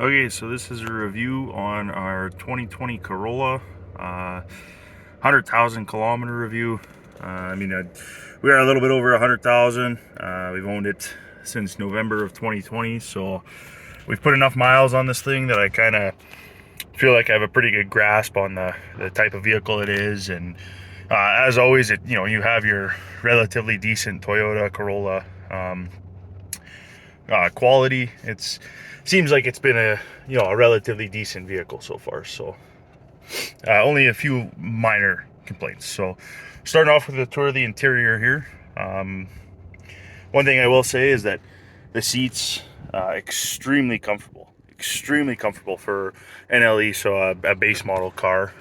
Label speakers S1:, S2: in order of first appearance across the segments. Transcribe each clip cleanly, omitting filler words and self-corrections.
S1: Okay, so this is a review on our 2020 Corolla, 100,000 kilometer review. We are a little bit over 100,000. We've owned it since November of 2020, so we've put enough miles on this thing that I kind of feel like I have a pretty good grasp on the type of vehicle it is. And as always, you have your relatively decent Toyota Corolla quality. It seems like it's been a relatively decent vehicle so far. So only a few minor complaints. So starting off with a tour of the interior here. One thing I will say is that the seats extremely comfortable for NLE, so a base model car,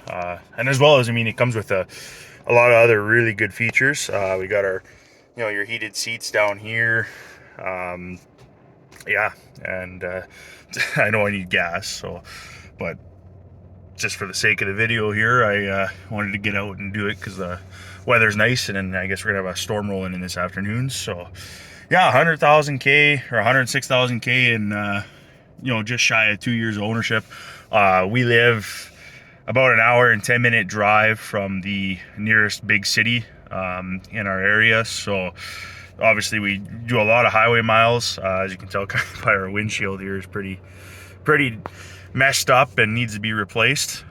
S1: and as well as it comes with a lot of other really good features. We got our your heated seats down here. Yeah, and I know I need gas, so but just for the sake of the video here, I wanted to get out and do it because the weather's nice, and then I guess we're gonna have a storm rolling in this afternoon. So yeah, 100,000 K or 106,000 K in just shy of 2 years of ownership. We live about an hour and 10-minute drive from the nearest big city in our area, so obviously we do a lot of highway miles. As you can tell by our windshield here is pretty messed up and needs to be replaced.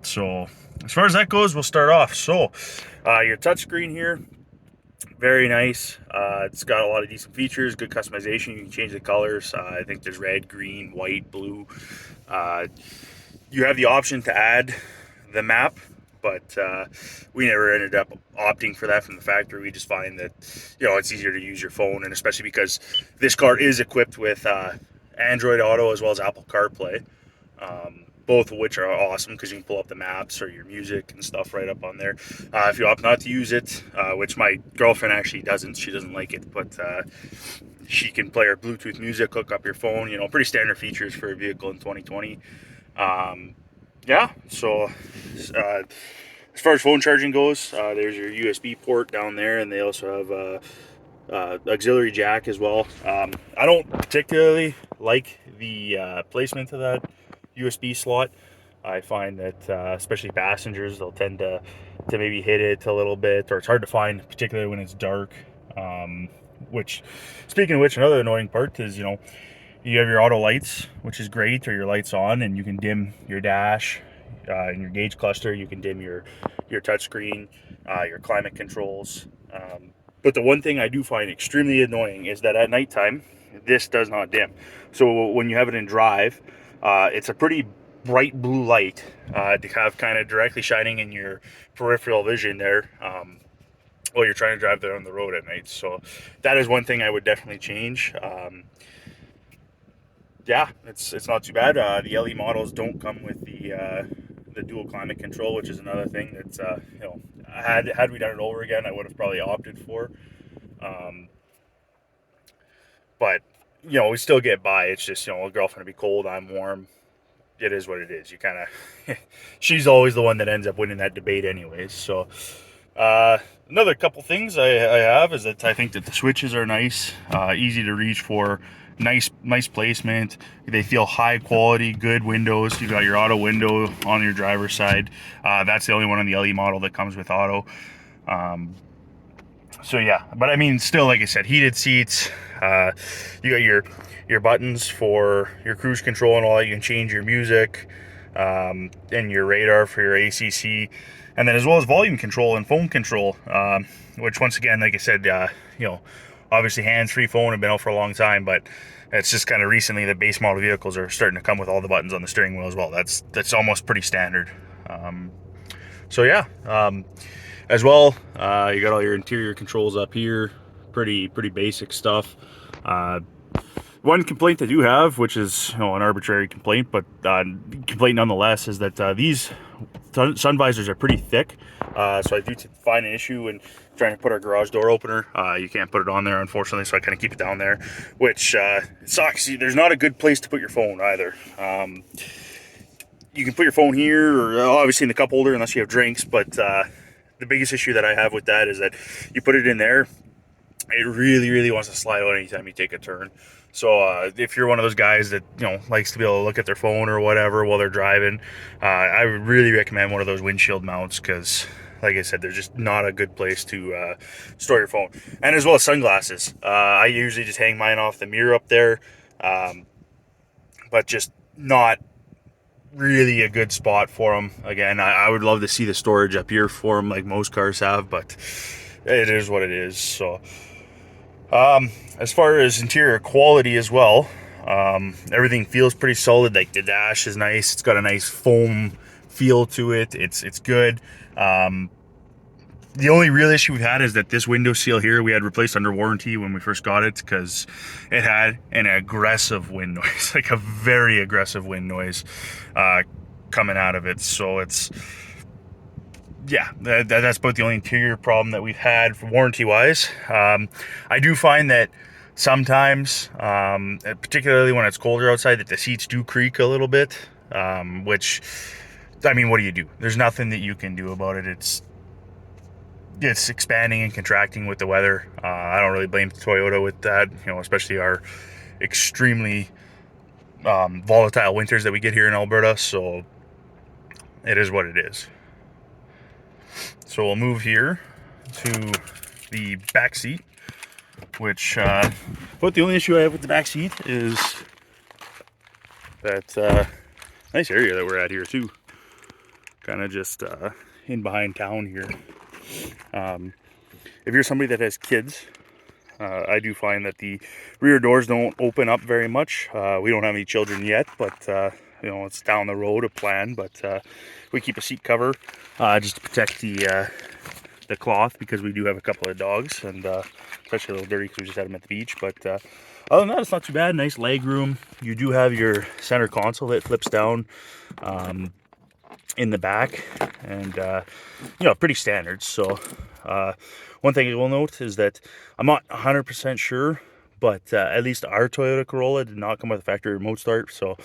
S1: So as far as that goes, we'll start off. So your touchscreen here, very nice. It's got a lot of decent features, good customization. You can change the colors. I think there's red, green, white, blue. You have the option to add the map, but we never ended up opting for that from the factory. We just find that it's easier to use your phone, and especially because this car is equipped with Android Auto as well as Apple CarPlay, both of which are awesome because you can pull up the maps or your music and stuff right up on there. If you opt not to use it, which my girlfriend actually doesn't, she doesn't like it, but she can play her Bluetooth music, hook up your phone, pretty standard features for a vehicle in 2020. Yeah, so as far as phone charging goes, there's your USB port down there, and they also have auxiliary jack as well. I don't particularly like the placement of that USB slot. I find that especially passengers, they'll tend to maybe hit it a little bit, or it's hard to find, particularly when it's dark. Which, speaking of which, another annoying part is you have your auto lights, which is great, or your lights on, and you can dim your dash and your gauge cluster. You can dim your touchscreen, your climate controls. But the one thing I do find extremely annoying is that at nighttime, this does not dim. So when you have it in drive, it's a pretty bright blue light to have kind of directly shining in your peripheral vision there while you're trying to drive there on the road at night. So that is one thing I would definitely change. Yeah, it's not too bad. The LE models don't come with the dual climate control, which is another thing that's had we done it over again, I would have probably opted for. But we still get by. It's just a girlfriend to be cold, I'm warm. It is what it is. You kind of she's always the one that ends up winning that debate anyways. So another couple things I have is that I think that the switches are nice, easy to reach for, nice placement. They feel high quality, good windows. You got your auto window on your driver's side. That's the only one on the LE model that comes with auto. So yeah, but still, like I said, heated seats. You got your buttons for your cruise control and all that. You can change your music, and your radar for your ACC, and then as well as volume control and phone control. Which once again, like I said, obviously hands-free phone have been out for a long time, but it's just kind of recently that base model vehicles are starting to come with all the buttons on the steering wheel as well. That's almost pretty standard. So yeah. As well, you got all your interior controls up here, pretty basic stuff. One complaint I do have, which is an arbitrary complaint, but complaint nonetheless, is that these sun visors are pretty thick. So I do find an issue when trying to put our garage door opener. You can't put it on there, unfortunately, so I kind of keep it down there, which sucks. There's not a good place to put your phone either. You can put your phone here, or obviously in the cup holder, unless you have drinks, but the biggest issue that I have with that is that you put it in there, it really wants to slide out anytime you take a turn. So if you're one of those guys that, you know, likes to be able to look at their phone or whatever while they're driving, I would really recommend one of those windshield mounts, because like I said, they're just not a good place to store your phone. And as well as sunglasses. I usually just hang mine off the mirror up there, but just not really a good spot for them. Again, I would love to see the storage up here for them like most cars have, but it is what it is. So as far as interior quality as well, everything feels pretty solid. Like the dash is nice. It's got a nice foam feel to it. It's good. The only real issue we've had is that this window seal here we had replaced under warranty when we first got it, because it had an aggressive wind noise, like a very aggressive wind noise coming out of it. So it's, yeah, that's about the only interior problem that we've had for warranty wise. I do find that sometimes, particularly when it's colder outside, that the seats do creak a little bit, which, I mean, what do you do? There's nothing that you can do about it. It's expanding and contracting with the weather. I don't really blame Toyota with that, you know, especially our extremely volatile winters that we get here in Alberta. So it is what it is. So we'll move here to the back seat, which but the only issue I have with the back seat is that nice area that we're at here too, kind of just in behind town here. If you're somebody that has kids, I do find that the rear doors don't open up very much. We don't have any children yet, but you know, it's down the road, a plan. But we keep a seat cover just to protect the cloth, because we do have a couple of dogs, and especially a little dirty because we just had them at the beach. But other than that, it's not too bad. Nice leg room. You do have your center console that flips down in the back, and you know, pretty standard. So one thing I will note is that I'm not 100% sure, but at least our Toyota Corolla did not come with a factory remote start. So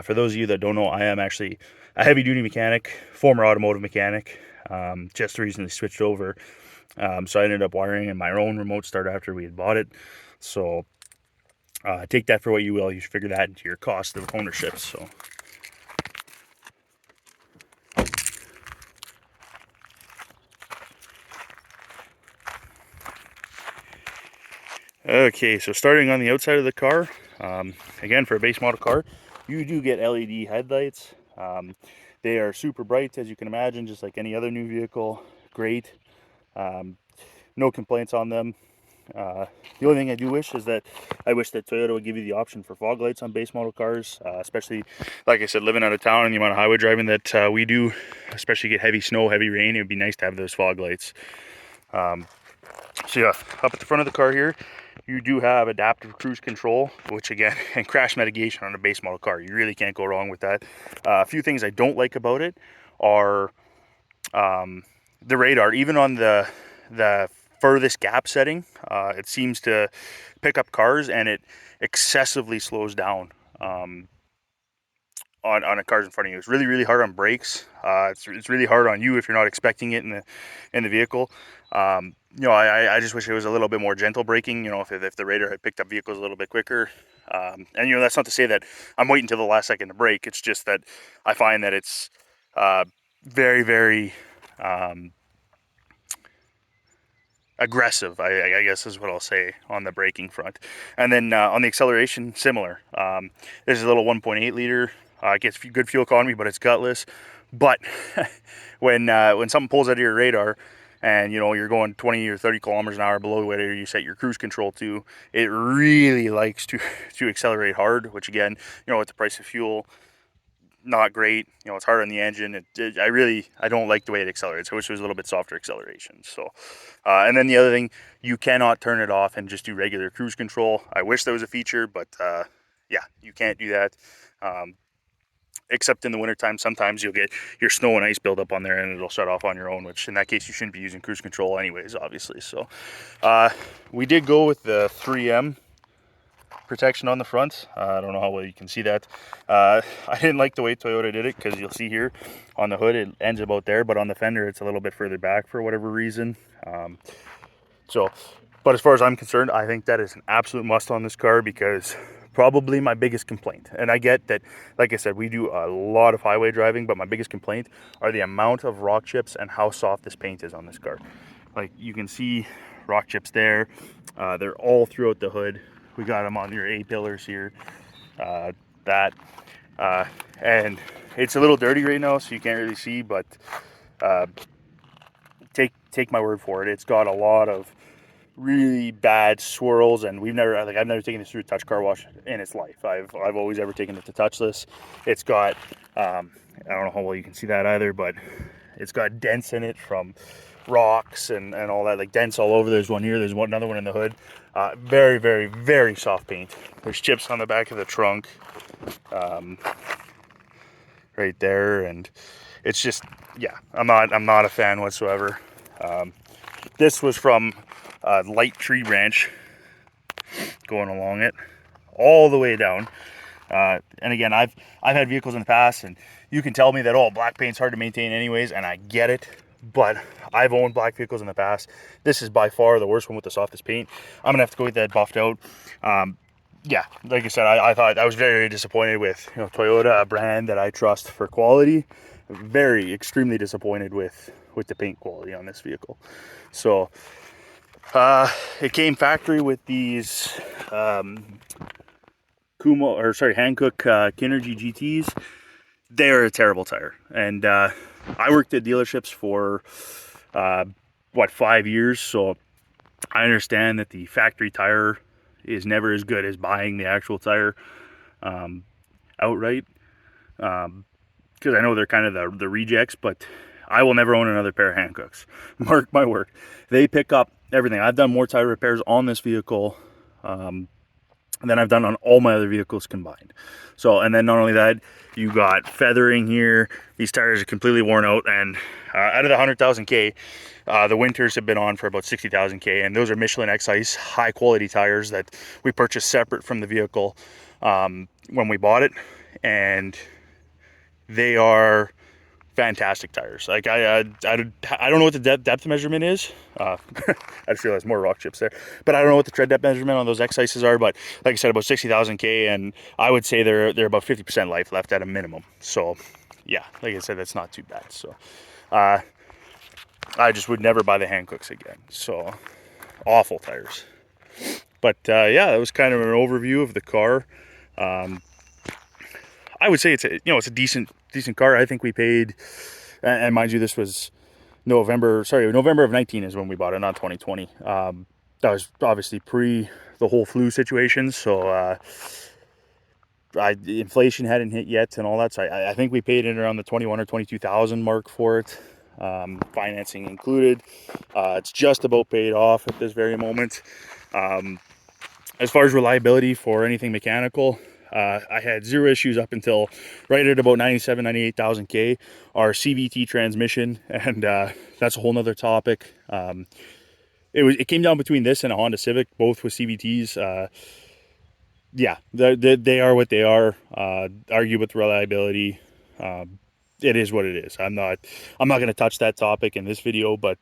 S1: for those of you that don't know, I am actually a heavy duty mechanic, former automotive mechanic, just recently switched over. So I ended up wiring in my own remote start after we had bought it. So take that for what you will. You should figure that into your cost of ownership. So okay, so starting on the outside of the car, again, for a base model car, you do get LED headlights. They are super bright, as you can imagine, just like any other new vehicle. Great. No complaints on them. The only thing I do wish is that I wish that Toyota would give you the option for fog lights on base model cars, especially, like I said, living out of town and the amount of highway driving that we do, especially get heavy snow, heavy rain. It would be nice to have those fog lights. So yeah, up at the front of the car here, you do have adaptive cruise control, which again, and crash mitigation on a base model car. You really can't go wrong with that. A few things I don't like about it are the radar. Even on the furthest gap setting, it seems to pick up cars, and it excessively slows down on the cars in front of you. It's really, really hard on brakes. It's really hard on you if you're not expecting it in the vehicle. You know, I just wish it was a little bit more gentle braking, you know, if the radar had picked up vehicles a little bit quicker. And, you know, that's not to say that I'm waiting until the last second to brake. It's just that I find that it's very, very aggressive, I guess is what I'll say, on the braking front. And then on the acceleration, similar. This is a little 1.8 liter. It gets good fuel economy, but it's gutless. But when something pulls out of your radar, and you know you're going 20 or 30 kilometers an hour below whatever you set your cruise control to, it really likes to accelerate hard, which again, you know, with the price of fuel, not great. You know, it's hard on the engine. I don't like the way it accelerates. I wish it was a little bit softer acceleration. So and then the other thing, you cannot turn it off and just do regular cruise control. I wish there was a feature, but yeah, you can't do that. Except in the wintertime, sometimes you'll get your snow and ice build up on there and it'll shut off on your own, which in that case you shouldn't be using cruise control anyways, obviously. So we did go with the 3M protection on the front. I don't know how well you can see that. I didn't like the way Toyota did it, because you'll see here on the hood it ends about there, but on the fender it's a little bit further back for whatever reason. But as far as I'm concerned, I think that is an absolute must on this car, because probably my biggest complaint, and I get that, like I said, we do a lot of highway driving, but my biggest complaint are the amount of rock chips and how soft this paint is on this car. Like, you can see rock chips there. They're all throughout the hood. We got them on your A-pillars here. And it's a little dirty right now, so you can't really see, but take my word for it, it's got a lot of really bad swirls, and I've never taken this through a touch car wash in its life. I've always ever taken it to touchless. It's got I don't know how well you can see that either, but it's got dents in it from rocks and all that, like dents all over. There's one here, there's another one in the hood. Very, very, very soft paint. There's chips on the back of the trunk, right there, and it's just, yeah, I'm not a fan whatsoever. This was from a light tree branch going along it all the way down. And again, I've had vehicles in the past, and you can tell me that, oh, black paint's hard to maintain anyways, and I get it, but I've owned black vehicles in the past. This is by far the worst one with the softest paint. I'm gonna have to go get that buffed out. Yeah, like I said, I thought I was very disappointed with, Toyota, a brand that I trust for quality. Very extremely disappointed with the paint quality on this vehicle. So it came factory with these Hankook Kinergy GTs. They're a terrible tire, and I worked at dealerships for 5 years, so I understand that the factory tire is never as good as buying the actual tire outright, because I know they're kind of the rejects, but I will never own another pair of Hankooks. Mark my word, they pick up everything. I've done more tire repairs on this vehicle than I've done on all my other vehicles combined. So, and then not only that, you got feathering here. These tires are completely worn out, and out of the 100,000 K, the winters have been on for about 60,000 K, and those are Michelin X-Ice high quality tires that we purchased separate from the vehicle when we bought it, and they are fantastic tires. Like, I don't know what the depth measurement is. I just realized more rock chips there, but I don't know what the tread depth measurement on those X-Ices are, but like I said, about 60,000 K, and I would say they're about 50% life left at a minimum. So yeah, like I said, that's not too bad. So I just would never buy the Hankooks again. So awful tires. But yeah, that was kind of an overview of the car. I would say it's a decent car. I think we paid, and mind you, this was November of 19 is when we bought it, not 2020. That was obviously pre the whole flu situation, so inflation hadn't hit yet and all that. So I think we paid in around the 21 or 22,000 mark for it, financing included. It's just about paid off at this very moment. As far as reliability for anything mechanical, I had zero issues up until right at about 98,000 K. Our CVT transmission, and that's a whole nother topic. It came down between this and a Honda Civic, both with CVTs. Yeah, they are what they are. Argue with reliability. It is what it is. I'm not going to touch that topic in this video, but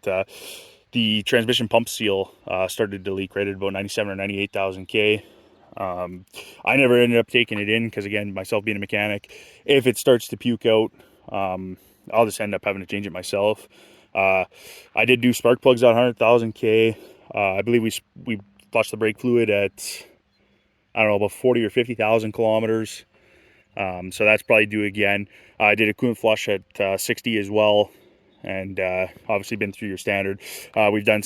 S1: the transmission pump seal started to leak right at about 97 or 98,000 K. I never ended up taking it in because, again, myself being a mechanic, if it starts to puke out, I'll just end up having to change it myself. I did do spark plugs on 100,000 K. I believe we flushed the brake fluid at, I don't know, about 40 or 50,000 kilometers. So that's probably due again. I did a coolant flush at 60 as well, and obviously been through your standard. We've done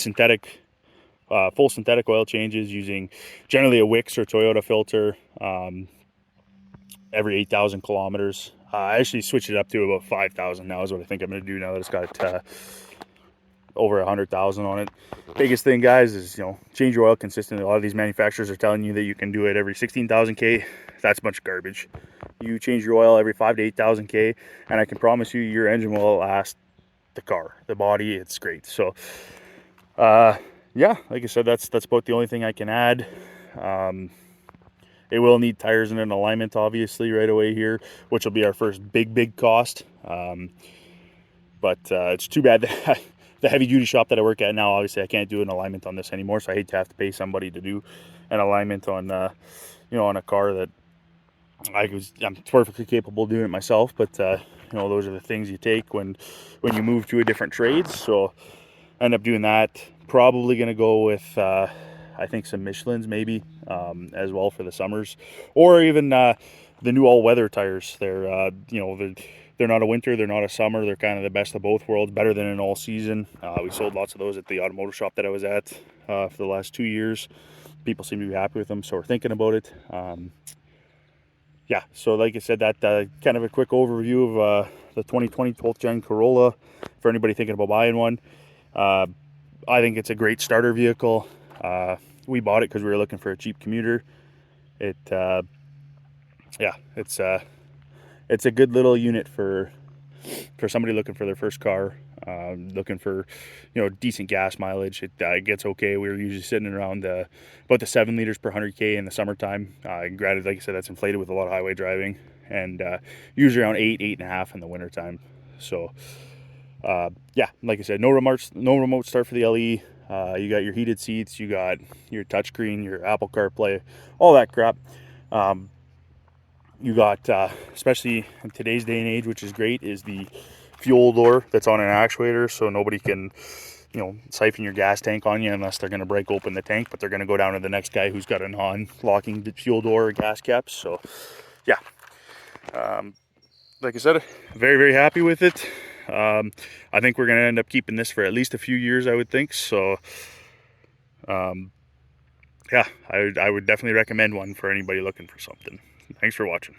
S1: full synthetic oil changes using generally a Wix or Toyota filter every 8,000 kilometers. I actually switched it up to about 5,000 now is what I think I'm going to do now that it's got over 100,000 on it. Biggest thing, guys, is change your oil consistently. A lot of these manufacturers are telling you that you can do it every 16,000 K. That's a bunch of garbage. You change your oil every 5 to 8,000 K, and I can promise you your engine will last the car. The body, it's great. So yeah, like I said, that's about the only thing I can add. It will need tires and an alignment, obviously, right away here, which will be our first big cost. But it's too bad that the heavy duty shop that I work at now, obviously I can't do an alignment on this anymore, so I hate to have to pay somebody to do an alignment on on a car that I'm perfectly capable of doing it myself. But those are the things you take when you move to a different trade. So I end up doing that. Probably going to go with I think some Michelins maybe as well for the summers, or even the new all-weather tires. They're not a winter, they're not a summer. They're kind of the best of both worlds, better than an all-season. We sold lots of those at the automotive shop that I was at for the last 2 years. People seem to be happy with them, so we're thinking about it. Yeah, so like I said, that kind of a quick overview of the 2020 12th Gen Corolla for anybody thinking about buying one. I think it's a great starter vehicle. We bought it because we were looking for a cheap commuter. Yeah, it's a good little unit for somebody looking for their first car, looking for decent gas mileage. It gets okay. We were usually sitting around about the 7 liters per 100K in the summertime. Granted, like I said, that's inflated with a lot of highway driving, and usually around 8.5 in the wintertime. So yeah, like I said, no remote start for the LE. You got your heated seats, you got your touchscreen, your Apple CarPlay, all that crap. You got, especially in today's day and age, which is great, is the fuel door that's on an actuator, so nobody can, siphon your gas tank on you unless they're going to break open the tank, but they're going to go down to the next guy who's got a non-locking fuel door or gas caps. So, yeah, like I said, very, very happy with it. I think we're going to end up keeping this for at least a few years, I would think. So, yeah, I would definitely recommend one for anybody looking for something. Thanks for watching.